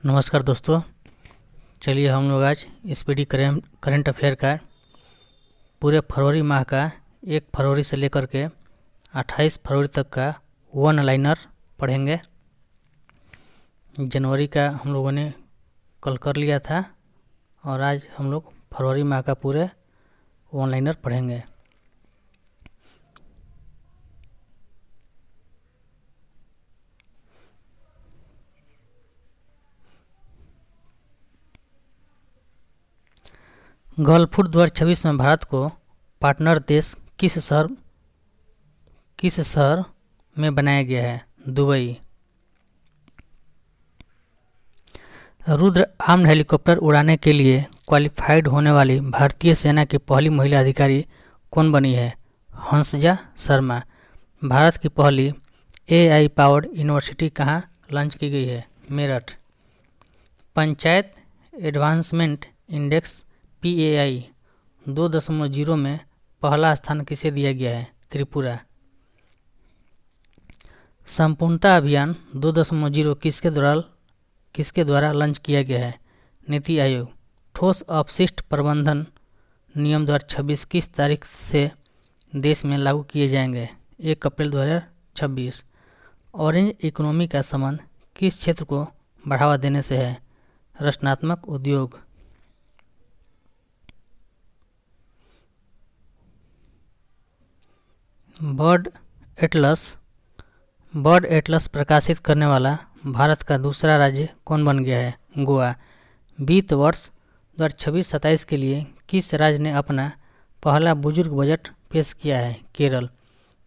नमस्कार दोस्तों, चलिए हम लोग आज स्पीडी करंट अफेयर का पूरे फरवरी माह का 1 फरवरी से लेकर के 28 फरवरी तक का वन लाइनर पढ़ेंगे। जनवरी का हम लोगों ने कल कर लिया था और आज हम लोग फरवरी माह का पूरे वन लाइनर पढ़ेंगे। गल्फ फुट 2026 में भारत को पार्टनर देश किस शहर में बनाया गया है? दुबई। रुद्र आर्म्ड हेलीकॉप्टर उड़ाने के लिए क्वालिफाइड होने वाली भारतीय सेना की पहली महिला अधिकारी कौन बनी है? हंसजा शर्मा। भारत की पहली AI पावर्ड यूनिवर्सिटी कहाँ लॉन्च की गई है? Meerut. Panchayat advancement index PAI 2.0 में पहला स्थान किसे दिया गया है? त्रिपुरा। संपूर्णता अभियान 2.0 किसके द्वारा लॉन्च किया गया है? नीति आयोग। ठोस अपशिष्ट प्रबंधन नियम 2026 किस तारीख से देश में लागू किए जाएंगे? 1 अप्रैल 2026। ऑरेंज इकोनॉमी का संबंध किस क्षेत्र को बढ़ावा देने से है? रचनात्मक उद्योग। बर्ड एटलस प्रकाशित करने वाला भारत का दूसरा राज्य कौन बन गया है? गोवा। वित्त वर्ष 2026-27 के लिए किस राज्य ने अपना पहला बुजुर्ग बजट पेश किया है? केरल।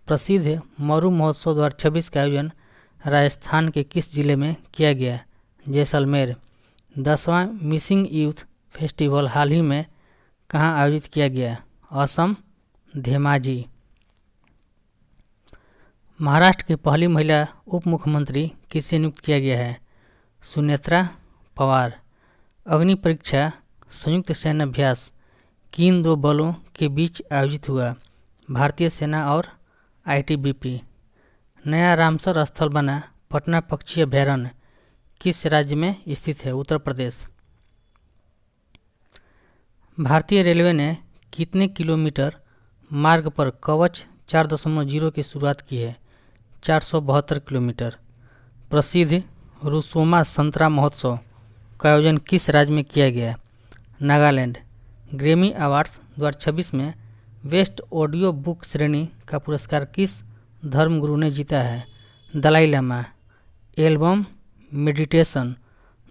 प्रसिद्ध मरु महोत्सव 2026 का आयोजन राजस्थान के किस जिले में किया गया? जैसलमेर। 10वां मिसिंग यूथ फेस्टिवल हाल ही में कहाँ आयोजित किया गया? असम, धेमाजी। महाराष्ट्र की पहली महिला उप मुख्यमंत्री किसे नियुक्त किया गया है? सुनेत्रा पवार। अग्नि परीक्षा संयुक्त सैन्य अभ्यास किन 2 बलों के बीच आयोजित हुआ? भारतीय सेना और ITBP। नया रामसर स्थल बना पटना पक्षी अभयारण्य किस राज्य में स्थित है? उत्तर प्रदेश। भारतीय रेलवे ने कितने किलोमीटर मार्ग पर कवच 4.0 की शुरुआत की है? 472 किलोमीटर। प्रसिद्ध रुसोमा संतरा महोत्सव का आयोजन किस राज्य में किया गया? नागालैंड। ग्रैमी अवार्ड्स 2026 में बेस्ट ऑडियो बुक श्रेणी का पुरस्कार किस धर्मगुरु ने जीता है? Dalai Lama. Album meditation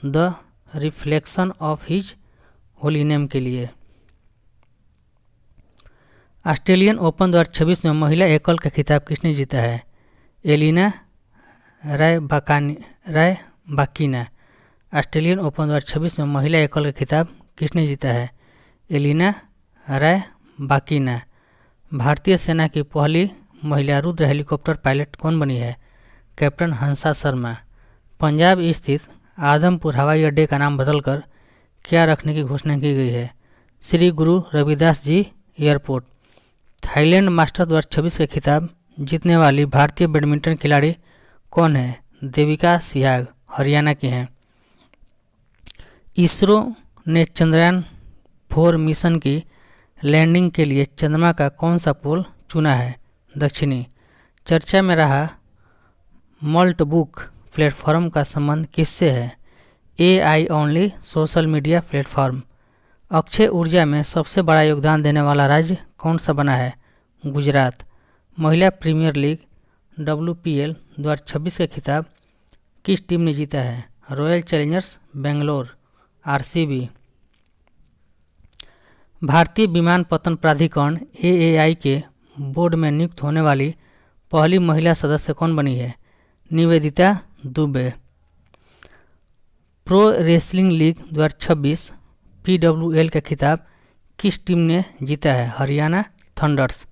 the reflection of his holy name के लिए। ऑस्ट्रेलियन ओपन 2026 में महिला एकल का खिताब किसने जीता है? Elena Rybakina. ऑस्ट्रेलियन ओपन 2026 में महिला एकल का खिताब किसने जीता है? Elena Rybakina. भारतीय सेना की पहली महिला रुद्र हेलीकॉप्टर पायलट कौन बनी है? कैप्टन हंसा शर्मा। पंजाब स्थित आदमपुर हवाई अड्डे का नाम बदलकर क्या रखने की घोषणा की गई है? Shri Guru Ravidas ji airport. Thailand master 2026 का खिताब जीतने वाली भारतीय बैडमिंटन खिलाड़ी कौन है? देविका सिहाग हरियाणा की हैं। इसरो ने चंद्रयान 4 मिशन की लैंडिंग के लिए चंद्रमा का कौन सा पोल चुना है? दक्षिणी। चर्चा में रहा मल्ट बुक प्लेटफॉर्म का संबंध किससे है? AI only social media platform. Akshay ऊर्जा में सबसे बड़ा योगदान देने वाला राज्य कौन सा बना है? गुजरात। महिला प्रीमियर लीग WPL 2026 का खिताब किस टीम ने जीता है? Royal Challengers Bangalore RCB। भारतीय विमानपत्तन प्राधिकरण AAI के बोर्ड में नियुक्त होने वाली पहली महिला सदस्य कौन बनी है? Nivedita Dubey. Pro wrestling league 2026 PWL का खिताब किस टीम ने जीता है? हरियाणा थंडर्स।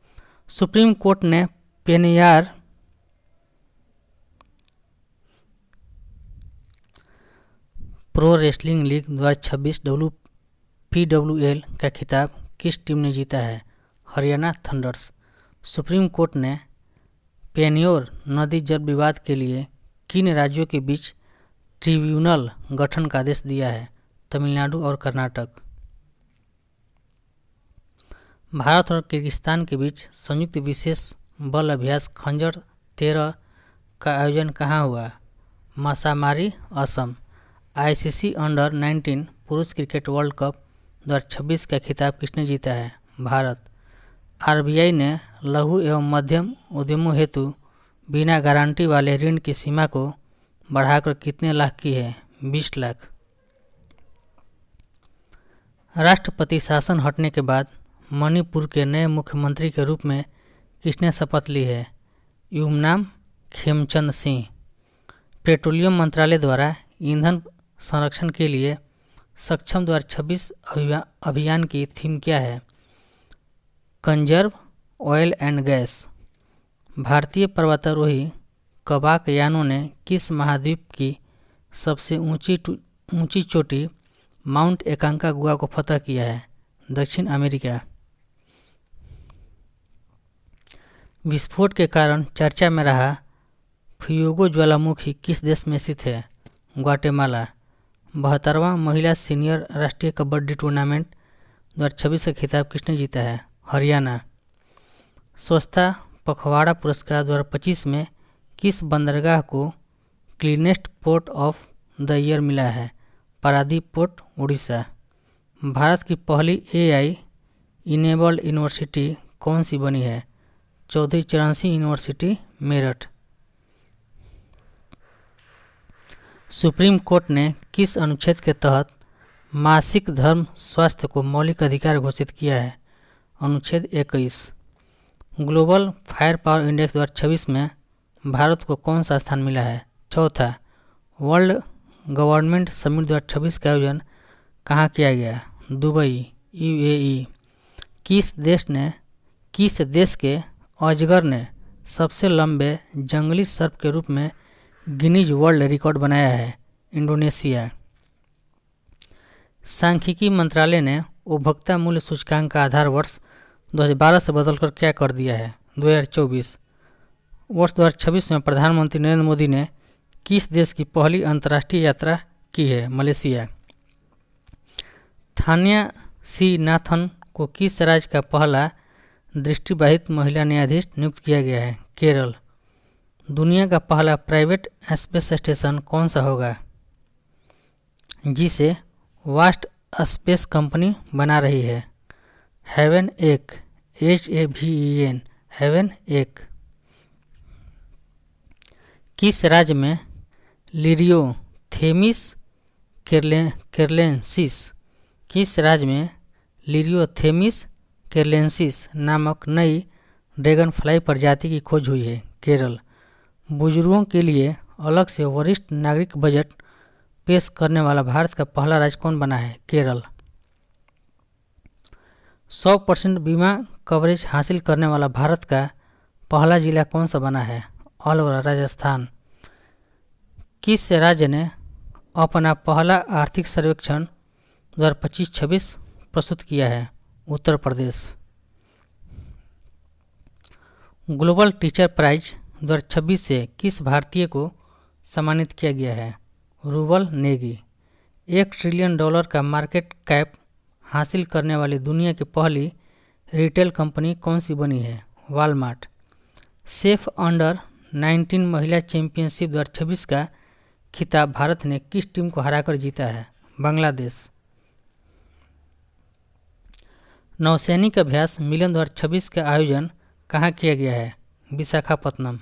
सुप्रीम कोर्ट ने Pennar pro wrestling league 2026 PWL का खिताब किस टीम ने जीता है? हरियाणा थंडर्स। सुप्रीम कोर्ट ने पेनियोर नदी जल विवाद के लिए किन राज्यों के बीच ट्रिब्यूनल गठन का आदेश दिया है? तमिलनाडु और कर्नाटक। भारत और किर्गिस्तान के बीच संयुक्त विशेष बल अभ्यास खंजर 13 का आयोजन कहाँ हुआ? मासामारी, असम। आईसीसी अंडर 19 पुरुष क्रिकेट वर्ल्ड कप 2026 का खिताब किसने जीता है? भारत। आरबीआई ने लघु एवं मध्यम उद्यमों हेतु बिना गारंटी वाले ऋण की सीमा को बढ़ाकर कितने लाख की है? 20 लाख। राष्ट्रपति शासन हटने के बाद मणिपुर के नए मुख्यमंत्री के रूप में किसने शपथ ली है? युमनाम खेमचंद सिंह। पेट्रोलियम मंत्रालय द्वारा ईंधन संरक्षण के लिए सक्षम 2026 अभियान की थीम क्या है? Conserve oil and gas. भारतीय पर्वतारोही कबाक यानों ने किस महाद्वीप की सबसे ऊंची चोटी माउंट एकांकागुआ को फतह किया है? दक्षिण अमेरिका। विस्फोट के कारण चर्चा में रहा फ्यूगो ज्वालामुखी किस देश में स्थित है? ग्वाटेमाला। 72वां महिला सीनियर राष्ट्रीय कबड्डी टूर्नामेंट 2026 का खिताब किसने जीता है? हरियाणा। स्वच्छता पखवाड़ा पुरस्कार 2025 में किस बंदरगाह को cleanest port of the year मिला है? पारादीप पोर्ट, उड़ीसा। भारत की पहली एआई इनेबल्ड यूनिवर्सिटी कौन सी बनी है? चौधरी चरण Singh university, Meerut. Supreme court ने किस अनुच्छेद के तहत मासिक धर्म स्वास्थ्य को मौलिक अधिकार घोषित किया है? अनुच्छेद 21। ग्लोबल फायर पावर इंडेक्स 2026 में भारत को कौन सा स्थान मिला है? चौथा। वर्ल्ड गवर्नमेंट समिट 2026 का आयोजन कहाँ किया गया? Dubai, UAE. किस देश के अजगर ने सबसे लंबे जंगली सर्प के रूप में गिनीज वर्ल्ड रिकॉर्ड बनाया है? इंडोनेशिया। सांख्यिकी मंत्रालय ने उपभोक्ता मूल्य सूचकांक का आधार वर्ष 2012 से बदलकर क्या कर दिया है? 2024। वर्ष 2026 में प्रधानमंत्री नरेंद्र मोदी ने किस देश की पहली अंतर्राष्ट्रीय यात्रा की है? मलेशिया। थान्या सी नाथन को किस राज्य का पहला दृष्टिबाधित महिला न्यायाधीश नियुक्त किया गया है? केरल। दुनिया का पहला प्राइवेट स्पेस स्टेशन कौन सा होगा, जिसे वास्ट स्पेस कंपनी बना रही है? हेवन एक, HAVEN, हेवन एक। किस राज्य में लिरियोथेमिस केरलेंसिस नामक नई ड्रैगन फ्लाई प्रजाति की खोज हुई है? केरल। बुजुर्गों के लिए अलग से वरिष्ठ नागरिक बजट पेश करने वाला भारत का पहला राज्य कौन बना है? केरल। 100% बीमा कवरेज हासिल करने वाला भारत का पहला जिला कौन सा बना है? अलवर, राजस्थान। किस राज्य ने अपना पहला आर्थिक सर्वेक्षण 2025-26 प्रस्तुत किया है? Uttar Pradesh. Global teacher prize 2026 से किस भारतीय को सम्मानित किया गया है? रूबल नेगी। $1 ट्रिलियन का मार्केट कैप हासिल करने वाली दुनिया की पहली रिटेल कंपनी कौन सी बनी है? वॉलमार्ट। सेफ अंडर 19 महिला चैंपियनशिप 2026 का खिताब भारत ने किस टीम को हराकर जीता है? बांग्लादेश। नौसैनिक अभ्यास मिलन 2026 का आयोजन कहाँ किया गया है? विशाखापत्तनम।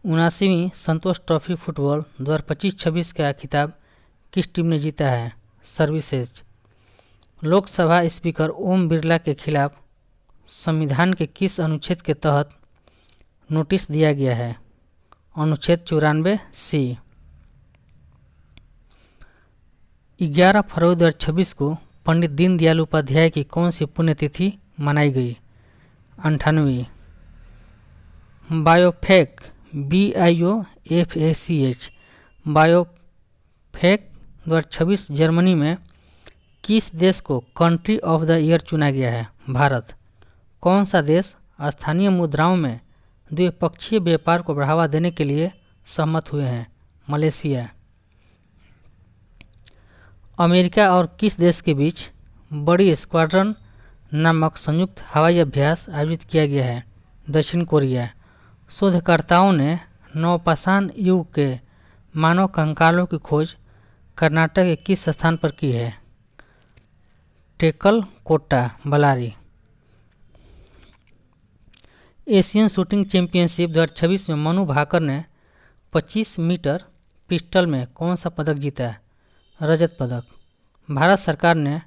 79वीं संतोष ट्रॉफी फुटबॉल 2025-26 का खिताब किस टीम ने जीता है? सर्विसेज। लोकसभा स्पीकर ओम बिरला के खिलाफ संविधान के किस अनुच्छेद के तहत नोटिस दिया गया है? अनुच्छेद 94C। 11 फरवरी 2026 को पंडित दीनदयाल उपाध्याय की कौन सी पुण्यतिथि मनाई गई? 98वीं। बायोफेक BIOFACH बायोफेक 2026 जर्मनी में किस देश को कंट्री ऑफ द ईयर चुना गया है? भारत। कौन सा देश स्थानीय मुद्राओं में द्विपक्षीय व्यापार को बढ़ावा देने के लिए सहमत हुए हैं? मलेशिया। अमेरिका और किस देश के बीच बड़ी स्क्वाड्रन नामक संयुक्त हवाई अभ्यास आयोजित किया गया है? दक्षिण कोरिया। शोधकर्ताओं ने नवपाषाण युग के मानव कंकालों की खोज कर्नाटक के किस स्थान पर की है? टेकलकोटा, बलारी। एशियन शूटिंग चैंपियनशिप 2026 में मनु भाकर ने 25 मीटर पिस्टल में कौन सा पदक जीता? रजत पदक। भारत सरकार ने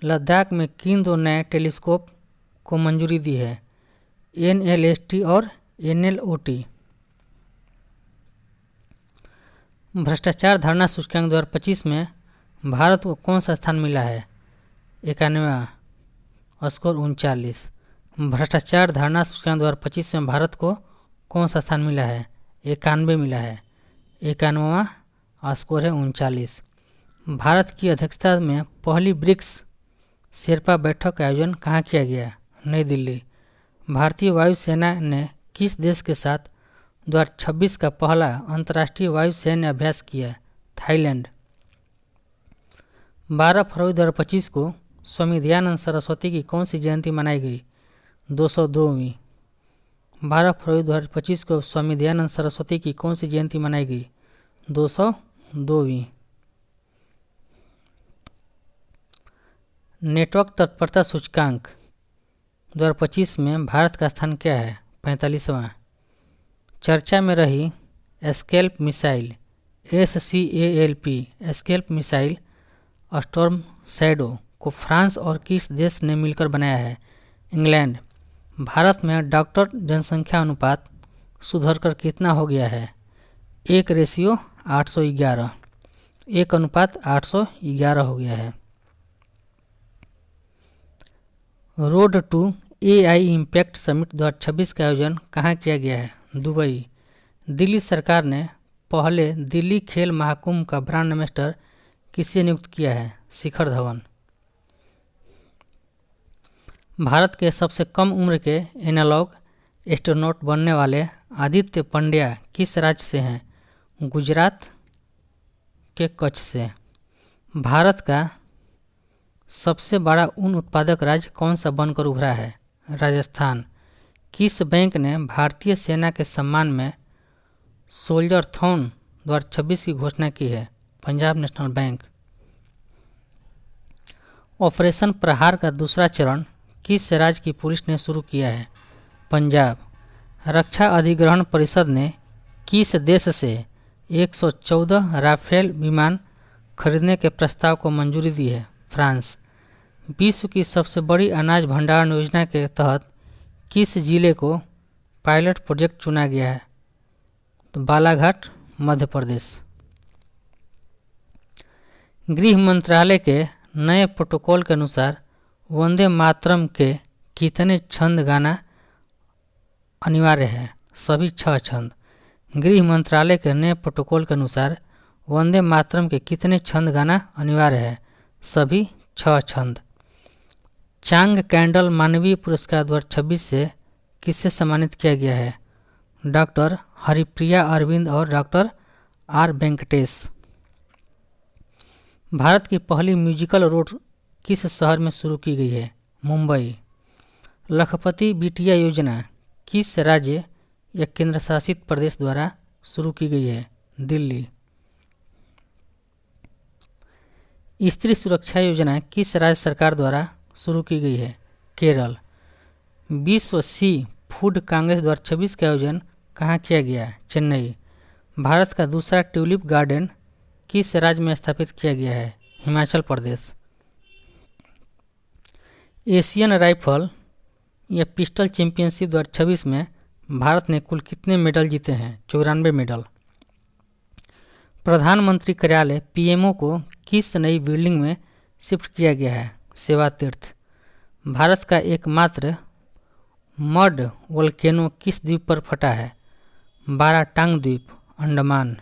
लद्दाख में किन दो नए टेलीस्कोप को मंजूरी दी है? NLST और NLOT। भ्रष्टाचार धारणा सूचकांक 2025 में भारत को कौन सा स्थान मिला है? 91वां, स्कोर 39। भ्रष्टाचार धारणा सूचकांक 2025 में भारत को कौन सा स्थान मिला है? 91 मिला है। 91वां, स्कोर है 39। भारत की अध्यक्षता में पहली ब्रिक्स शेरपा बैठक का आयोजन कहाँ किया गया? नई दिल्ली। भारतीय वायुसेना ने किस देश के साथ 2026 का पहला अंतर्राष्ट्रीय वायुसैन्य अभ्यास किया? थाईलैंड। 12 फरवरी 2025 को स्वामी दयानंद सरस्वती की कौन सी जयंती मनाई गई? 202वीं। 12 फरवरी 2025 को स्वामी दयानंद सरस्वती की कौन सी जयंती मनाई गई? 202वीं। नेटवर्क तत्परता सूचकांक 2025 में भारत का स्थान क्या है? 45वां। चर्चा में रही scalp missile SCALP scalp missile storm shadow को फ्रांस और किस देश ने मिलकर बनाया है? इंग्लैंड। भारत में डॉक्टर जनसंख्या अनुपात सुधरकर कितना हो गया है? 1:811। 1:811 हो गया है। Road to AI impact summit 2026 का आयोजन कहाँ किया गया है? दुबई। दिल्ली सरकार ने पहले दिल्ली खेल महाकुंभ का ब्रांड एम्बेसडर किसे नियुक्त किया है? शिखर धवन। भारत के सबसे कम उम्र के एनालॉग एस्ट्रोनॉट बनने वाले आदित्य पंड्या किस राज्य से हैं? गुजरात के कच्छ से। भारत का सबसे बड़ा ऊन उत्पादक राज्य कौन सा बनकर उभरा है? राजस्थान। किस बैंक ने भारतीय सेना के सम्मान में सोल्जर-थॉन 2026 की घोषणा की है? Punjab national bank. ऑपरेशन प्रहार का दूसरा चरण किस राज्य की पुलिस ने शुरू किया है? पंजाब। रक्षा अधिग्रहण परिषद ने किस देश से 114 राफेल विमान खरीदने के प्रस्ताव को मंजूरी दी है? फ्रांस। विश्व की सबसे बड़ी अनाज भंडारण योजना के तहत किस जिले को पायलट प्रोजेक्ट चुना गया है? तो बालाघाट, मध्य प्रदेश। गृह मंत्रालय के नए प्रोटोकॉल के अनुसार वंदे मातरम के कितने छंद गाना अनिवार्य है? सभी 6 छंद। गृह मंत्रालय के नए प्रोटोकॉल के अनुसार वंदे मातरम के कितने छंद गाना अनिवार्य है? सभी 6 छंद। चांग कैंडल मानवीय पुरस्कार 2026 से किससे सम्मानित किया गया है? डॉक्टर हरिप्रिया अरविंद और डॉक्टर R वेंकटेश। भारत की पहली म्यूजिकल रोड किस शहर में शुरू की गई है? मुंबई। लखपति बिटिया योजना किस राज्य या केंद्र शासित प्रदेश द्वारा शुरू की गई है? दिल्ली। स्त्री सुरक्षा योजना किस राज्य सरकार द्वारा शुरू की गई है? केरल। विश्व सी फूड कांग्रेस 2026 का आयोजन कहाँ किया गया? चेन्नई। भारत का दूसरा ट्यूलिप गार्डन किस राज्य में स्थापित किया गया है? हिमाचल प्रदेश। एशियन राइफल या पिस्टल चैंपियनशिप 2026 में भारत ने कुल कितने मेडल जीते हैं? 94 मेडल। प्रधानमंत्री कार्यालय PMO को किस नई बिल्डिंग में शिफ्ट किया गया है? सेवा तीर्थ। भारत का एकमात्र मड वोल्केनो किस द्वीप पर फटा है? बाराटांग द्वीप, अंडमान।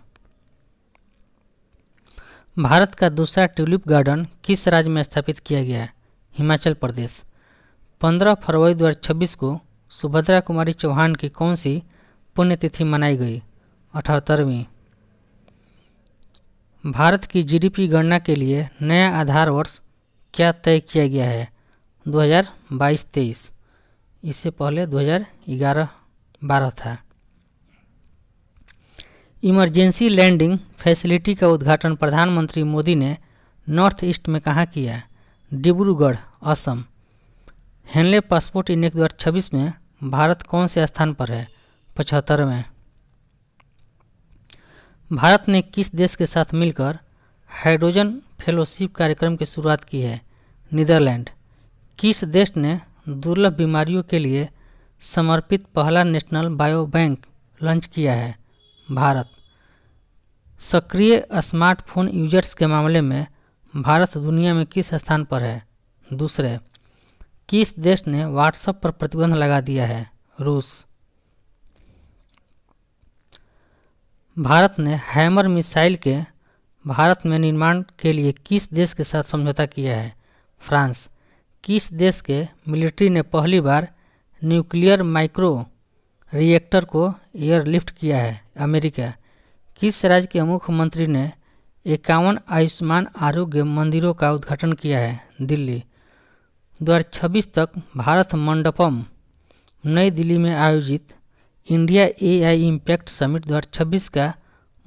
भारत का दूसरा ट्यूलिप गार्डन किस राज्य में स्थापित किया गया है? हिमाचल प्रदेश। 15 फरवरी 2026 को सुभद्रा कुमारी चौहान की कौन सी पुण्यतिथि मनाई गई? 78वीं। भारत की जीडीपी गणना के लिए नया आधार वर्ष क्या तय किया गया है? 2022-23। इससे पहले 2011-12 था। इमरजेंसी लैंडिंग फैसिलिटी का उद्घाटन प्रधानमंत्री मोदी ने नॉर्थ ईस्ट में कहाँ किया? Dibrugarh, Assam. Henley passport index 2026 में भारत कौन से स्थान पर है? 75वें। भारत ने किस देश के साथ मिलकर हाइड्रोजन फेलोशिप कार्यक्रम की शुरुआत की है? नीदरलैंड। किस देश ने दुर्लभ बीमारियों के लिए समर्पित पहला नेशनल बायो बैंक लॉन्च किया है? भारत। सक्रिय स्मार्टफोन यूजर्स के मामले में भारत दुनिया में किस स्थान पर है? दूसरे। किस देश ने व्हाट्सएप पर प्रतिबंध लगा दिया है? रूस। भारत ने हैमर मिसाइल के भारत में निर्माण के लिए किस देश के साथ समझौता किया है? फ्रांस। किस देश के मिलिट्री ने पहली बार न्यूक्लियर माइक्रो रिएक्टर को एयरलिफ्ट किया है? अमेरिका। किस राज्य के मुख्यमंत्री ने 51 आयुष्मान आरोग्य मंदिरों का उद्घाटन किया है? दिल्ली। 2026 तक भारत मंडपम नई दिल्ली में आयोजित इंडिया एआई इम्पैक्ट समिट 2026 का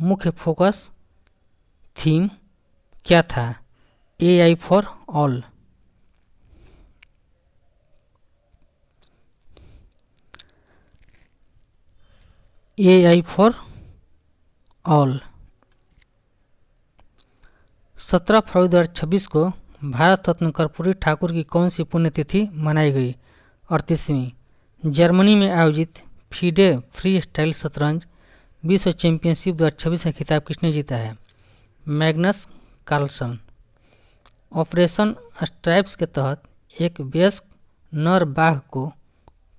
मुख्य फोकस थीम क्या था? AI for all. AI for all. 17 फरवरी 2026 को भारत रत्न कर्पूरी ठाकुर की कौन सी पुण्यतिथि मनाई गई? 38वीं। जर्मनी में आयोजित फीडे फ्री स्टाइल शतरंज विश्व चैंपियनशिप 2026 का खिताब किसने जीता है? Magnus Carlsen. ऑपरेशन स्ट्राइप्स के तहत एक वयस्क नर बाघ को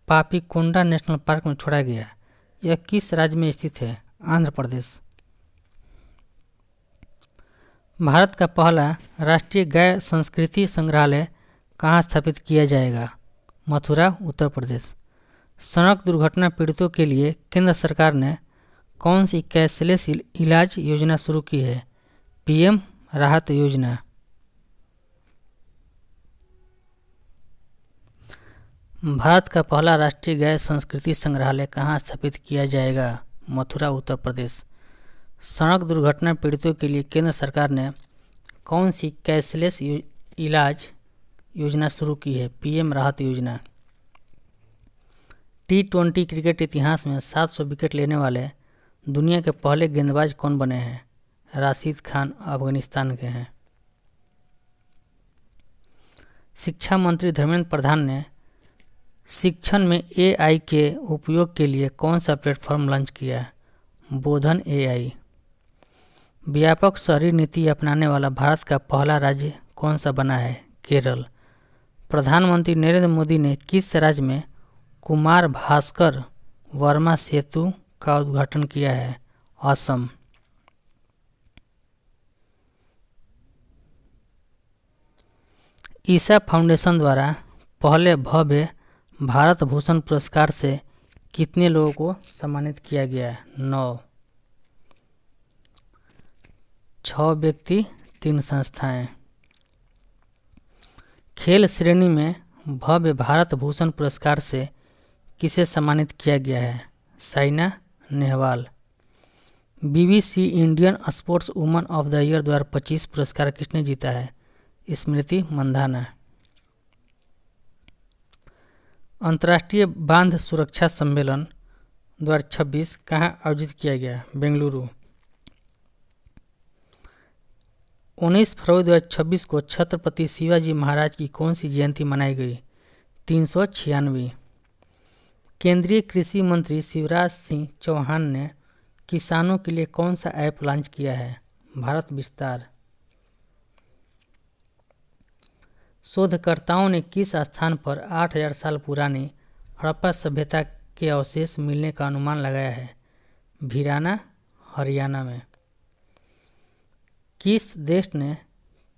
पापीकोंडा नेशनल पार्क में छोड़ा गया। यह किस राज्य में स्थित है? आंध्र प्रदेश। भारत का पहला राष्ट्रीय गाय संस्कृति संग्रहालय कहाँ स्थापित किया जाएगा? मथुरा, उत्तर प्रदेश। सड़क दुर्घटना पीड़ितों के लिए केंद्र सरकार ने कौन सी कैशलेस इलाज योजना शुरू की है? पीएम राहत योजना। भारत का पहला राष्ट्रीय गाय संस्कृति संग्रहालय कहाँ स्थापित किया जाएगा? मथुरा, उत्तर प्रदेश। सड़क दुर्घटना पीड़ितों के लिए केंद्र सरकार ने कौन सी कैशलेस इलाज योजना शुरू की है? पीएम राहत योजना। T20 क्रिकेट इतिहास में 700 विकेट लेने वाले दुनिया के पहले गेंदबाज कौन बने हैं? राशिद खान, अफगानिस्तान के हैं। शिक्षा मंत्री धर्मेंद्र प्रधान ने शिक्षण में एआई के उपयोग के लिए कौन सा प्लेटफॉर्म लॉन्च किया? बोधन एआई। व्यापक शहरी नीति अपनाने वाला भारत का पहला राज्य कौन सा बना है? केरल। प्रधानमंत्री नरेंद्र मोदी ने किस राज्य में कुमार भास्कर वर्मा सेतु का उद्घाटन किया है? असम। ईसा फाउंडेशन द्वारा पहले भव्य भारत भूषण पुरस्कार से कितने लोगों को सम्मानित किया गया? 9। 6 व्यक्ति, 3 संस्थाएं। खेल श्रेणी में भव्य भारत भूषण पुरस्कार से किसे सम्मानित किया गया है? Saina Nehwal. BBC Indian sports woman of the year 2025 पुरस्कार किसने जीता है? स्मृति मंधाना। अंतर्राष्ट्रीय बांध सुरक्षा सम्मेलन 2026 कहाँ आयोजित किया गया? बेंगलुरु। 19 फरवरी 2026 को छत्रपति शिवाजी महाराज की कौन सी जयंती मनाई गई? 396वीं। केंद्रीय कृषि मंत्री शिवराज सिंह चौहान ने किसानों के लिए कौन सा ऐप लॉन्च किया है? भारत विस्तार। शोधकर्ताओं ने किस स्थान पर 8000 साल पुरानी हड़प्पा सभ्यता के अवशेष मिलने का अनुमान लगाया है? भिराना, हरियाणा में। किस देश ने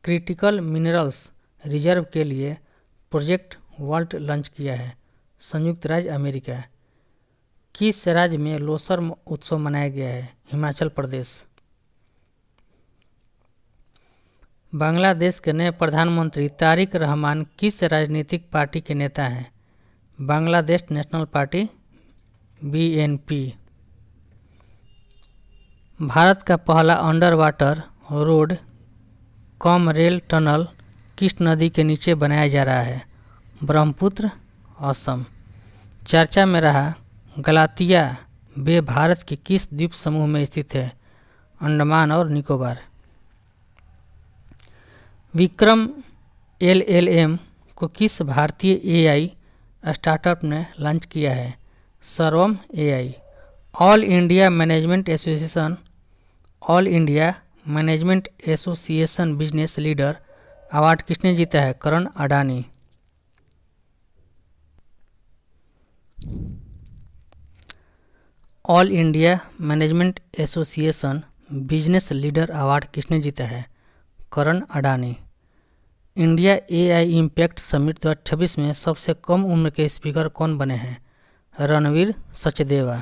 क्रिटिकल मिनरल्स रिजर्व के लिए प्रोजेक्ट वॉल्ट लॉन्च किया है? संयुक्त राज्य अमेरिका। किस राज्य में लोसर उत्सव मनाया गया है? हिमाचल प्रदेश। बांग्लादेश के नए प्रधानमंत्री तारिक रहमान किस राजनीतिक पार्टी के नेता हैं? Bangladesh national party BNP। Bharat का पहला under water road cum rail tunnel किस नदी के नीचे बनाया जा रहा है? ब्रह्मपुत्र, असम। चर्चा में रहा गलातिया बे भारत के किस द्वीप समूह में स्थित है? अंडमान और निकोबार। विक्रम LLM को किस भारतीय AI स्टार्टअप ने लॉन्च किया है? Sarvam AI। All India management association business leader award किसने जीता है? Karan Adani. All India management association business leader award किसने जीता है? Karan Adani. India AI impact summit 2026 में सबसे कम उम्र के स्पीकर कौन बने हैं? रणवीर सचदेवा।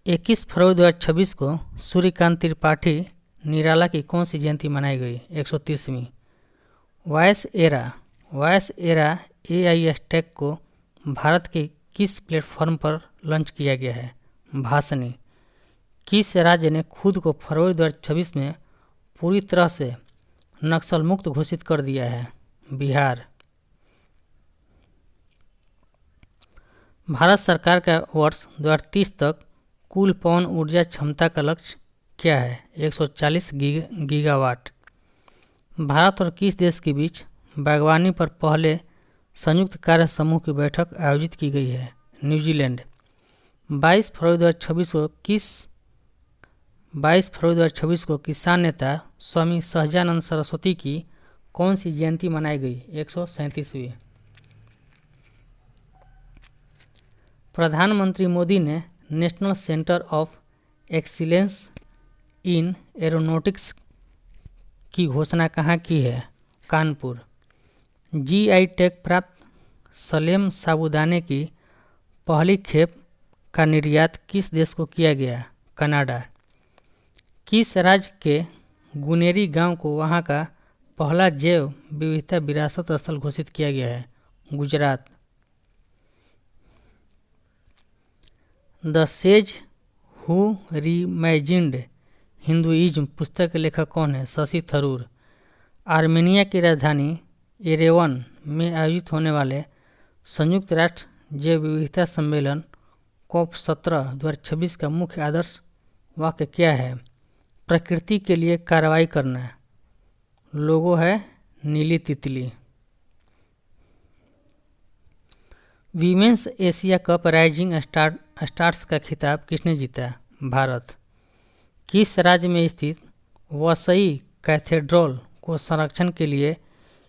21 फरवरी 2026 को सूर्यकांत त्रिपाठी निराला की कौन सी जयंती मनाई गई? 130वीं। वॉयस एरा AI स्टैक को भारत के किस प्लेटफॉर्म पर लॉन्च किया गया है? भाषणी। किस राज्य ने खुद को फरवरी 2026 में पूरी तरह से नक्सल मुक्त घोषित कर दिया है? बिहार। भारत सरकार का वर्ष 2030 तक कुल पवन ऊर्जा क्षमता का लक्ष्य क्या है? 140 गीगावाट। भारत और किस देश के बीच बागवानी पर पहले संयुक्त कार्य समूह की बैठक आयोजित की गई है? न्यूजीलैंड। 22 फरवरी 2026 को किसान नेता स्वामी सहजानंद सरस्वती की कौन सी जयंती मनाई गई? 137वीं। प्रधानमंत्री मोदी ने national centre of excellence in aeronautics की घोषणा कहाँ की है? कानपुर। GI टैग प्राप्त सलेम साबूदाने की पहली खेप का निर्यात किस देश को किया गया? कनाडा। किस राज्य के गुनेरी गांव को वहां का पहला जैव विविधता विरासत स्थल घोषित किया गया है? Gujarat. The sage who reimagined Hinduism पुस्तक के लेखक कौन है? शशि थरूर। आर्मेनिया की राजधानी येरेवन में आयोजित होने वाले संयुक्त राष्ट्र जैव विविधता सम्मेलन COP17 2026 का मुख्य आदर्श वाक्य क्या है? प्रकृति के लिए कार्रवाई करना। लोगो है नीली तितली। Women's Asia cup rising stars का खिताब किसने जीता? भारत। किस राज्य में स्थित वसई कैथेड्रल को संरक्षण के लिए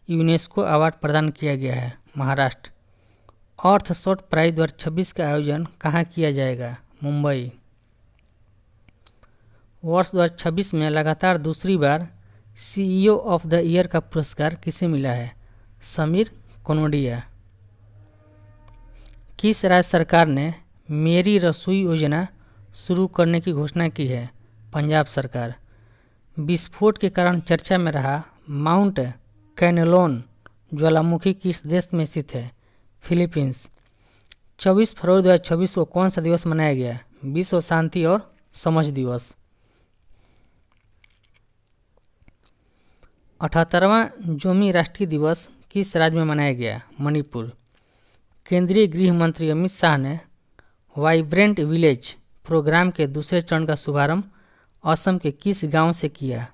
यूनेस्को अवार्ड प्रदान किया गया है? महाराष्ट्र। अर्थ शॉट प्राइज 2026 का आयोजन कहाँ किया जाएगा? मुंबई। वर्ष 2026 में लगातार दूसरी बार CEO ऑफ द ईयर का पुरस्कार किसे मिला है? समीर कनोडिया। किस राज्य सरकार ने मेरी रसोई योजना शुरू करने की घोषणा की है? पंजाब सरकार। विस्फोट के कारण चर्चा में रहा माउंट कैनेलोन ज्वालामुखी किस देश में स्थित है? फिलीपींस। 24 फरवरी 2026 को कौन सा दिवस मनाया गया? विश्व शांति और समझ दिवस। 78वां जोमी राष्ट्रीय दिवस किस राज्य में मनाया गया? मणिपुर। केंद्रीय गृह मंत्री अमित शाह ने वाइब्रेंट विलेज प्रोग्राम के दूसरे चरण का शुभारंभ असम के किस गांव से किया?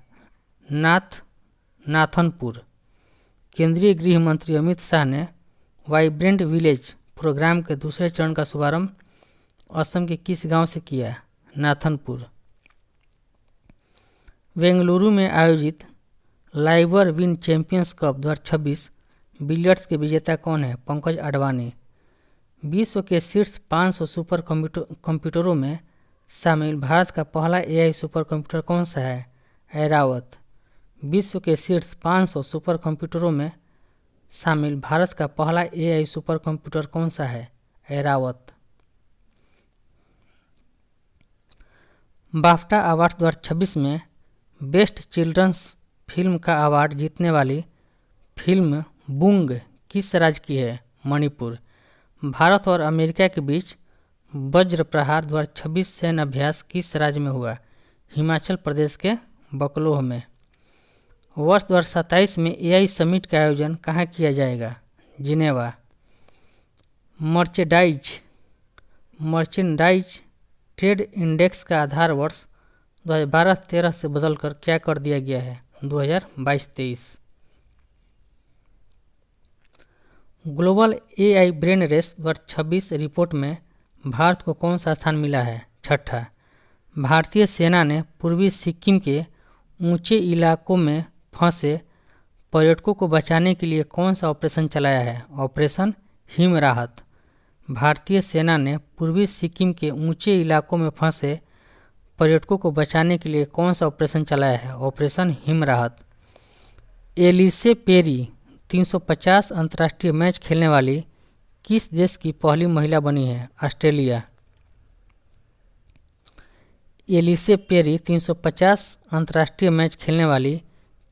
नाथनपुर। केंद्रीय गृह मंत्री अमित शाह ने वाइब्रेंट विलेज प्रोग्राम के दूसरे चरण का शुभारंभ असम के किस गांव से किया? नाथनपुर। बेंगलुरु में आयोजित liver win champions cup 2026 billiards के विजेता कौन है? पंकज अडवाणी। विश्व के शीर्ष 500 सुपर कंप्यूटरों में शामिल भारत का पहला AI सुपर कंप्यूटर कौन सा है? ऐरावत। विश्व के शीर्ष 500 सुपर कंप्यूटरों में शामिल भारत का पहला AI सुपर कंप्यूटर कौन सा है? ऐरावत। बाफ्टा अवार्ड 2026 में बेस्ट चिल्ड्रंस फिल्म का अवार्ड जीतने वाली फिल्म बूंग किस राज्य की है? मणिपुर। भारत और अमेरिका के बीच वज्र प्रहार 2026 सैन्य अभ्यास किस राज्य में हुआ? हिमाचल प्रदेश के बकलोह में। वर्ष 2027 में एआई समिट का आयोजन कहाँ किया जाएगा? जिनेवा। मर्चेंडाइज ट्रेड इंडेक्स का आधार वर्ष 2012-13 से बदलकर क्या कर दिया गया है? 2022-23। Global AI brain race 2026 report में भारत को कौन सा स्थान मिला है? 6ठा। भारतीय सेना ने पूर्वी सिक्किम के ऊंचे इलाकों में फंसे पर्यटकों को बचाने के लिए कौन सा ऑपरेशन चलाया है? ऑपरेशन हिम राहत। भारतीय सेना ने पूर्वी सिक्किम के ऊंचे इलाकों में फंसे पर्यटकों को बचाने के लिए कौन सा ऑपरेशन चलाया है? ऑपरेशन हिम राहत। एलिसे पेरी 350 अंतर्राष्ट्रीय मैच खेलने वाली किस देश की पहली महिला बनी है? ऑस्ट्रेलिया। एलिसे पेरी 350 अंतर्राष्ट्रीय मैच खेलने वाली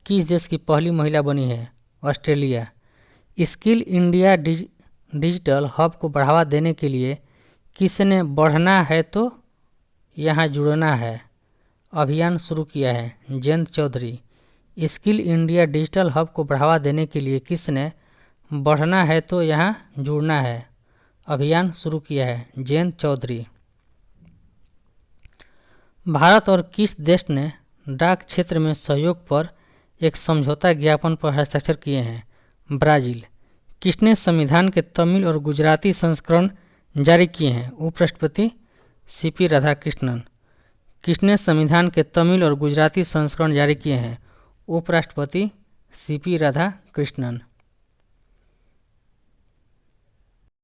किस देश की पहली महिला बनी है? Australia. Skill India digital hub को बढ़ावा देने के लिए किसने बढ़ना है तो यहाँ जुड़ना है अभियान शुरू किया है? Jayant Chaudhary. Skill India digital hub को बढ़ावा देने के लिए किसने बढ़ना है तो यहाँ जुड़ना है अभियान शुरू किया है? जयंत चौधरी। भारत और किस देश ने डाक क्षेत्र में सहयोग पर एक समझौता ज्ञापन पर हस्ताक्षर किए हैं? ब्राजील। किसने संविधान के तमिल और गुजराती संस्करण जारी किए हैं? उपराष्ट्रपति सीपी राधाकृष्णन। किसने संविधान के तमिल और गुजराती संस्करण जारी किए हैं? उपराष्ट्रपति सीपी राधाकृष्णन।